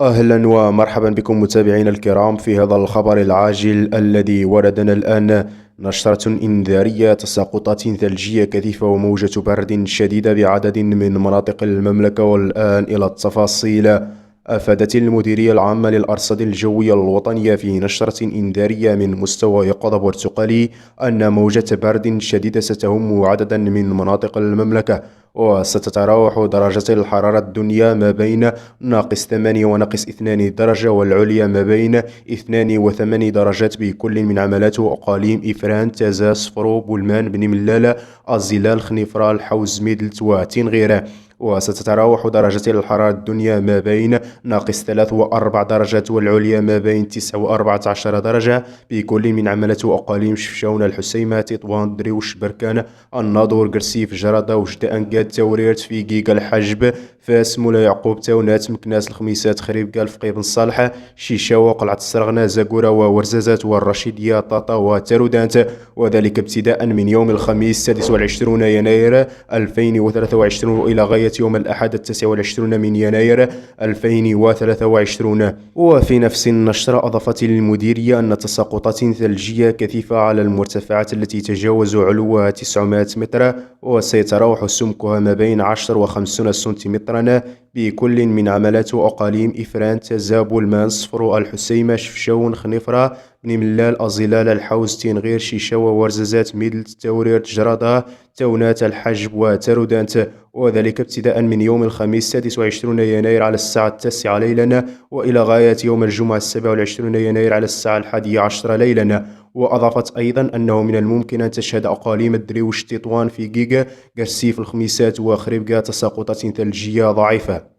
أهلا ومرحبا بكم متابعينا الكرام في هذا الخبر العاجل الذي وردنا الآن. نشرة إنذارية: تساقطات ثلجية كثيفة وموجة برد شديدة بعدد من مناطق المملكة. والآن إلى التفاصيل. أفادت المديرية العامة للأرصاد الجوية الوطنية في نشرة إنذارية من مستوى يقظة برتقالي أن موجة برد شديدة ستهم عددا من مناطق المملكة، وستتراوح درجة الحرارة الدنيا ما بين -8 و-2 درجة، والعليا ما بين 2 و8 درجات بكل من عملات وأقاليم إفران، تازا، صفرو، بولمان، بني ملالة، الزلال، خنيفرة، الحوز، ميدلت وتنغيرة. وستتراوح درجة الحرارة الدنيا ما بين -3 و4 درجات، والعليا ما بين 9 و14 درجة بكل من عملة وأقاليم شفشاون، الحسيمة، تطوان، دريوش، بركان، الناظور، قرسيف، جردة، وجدة، أنقاد، توريرت، فيقيق، الحجب، فاس، مولا يعقوب، تاونات، مكناس، الخميسات، خريب، قال، فقيه بن صالح، شيشاوة، قلعة السرغنة، زاقورة وورزازات، والرشيدية، طاطا وترودانت. وذلك ابتداء من يوم الخميس 26 يناير 2023 وإلى غاية يوم الأحد 29 من يناير 2023. وفي نفس النشرة أضافت المديرية أن تساقطات ثلجية كثيفة على المرتفعات التي تجاوز علوها 900 متر، وسيتراوح سمكها ما بين 10 و50 سنتيمترا بكل من عملات وأقاليم إفران، تازا، بولمان، صفرو، الحسيمة، شفشاون، خنيفرة، بني ملال، الزلال، الحوز، تنغير، شيشاوة، ورزازات، ميدلت، توريرت، جرادة، تاونات، الحجب وترودانت. وذلك ابتداء من يوم الخميس 26 يناير على الساعة 9 ليلا، وإلى غاية يوم الجمعة 27 يناير على الساعة 11 ليلا. وأضافت أيضا أنه من الممكن أن تشهد أقاليم دريوش، تطوان، فيقيق، قرسيف، الخميسات وخريبكا تساقطات ثلجية ضعيفة.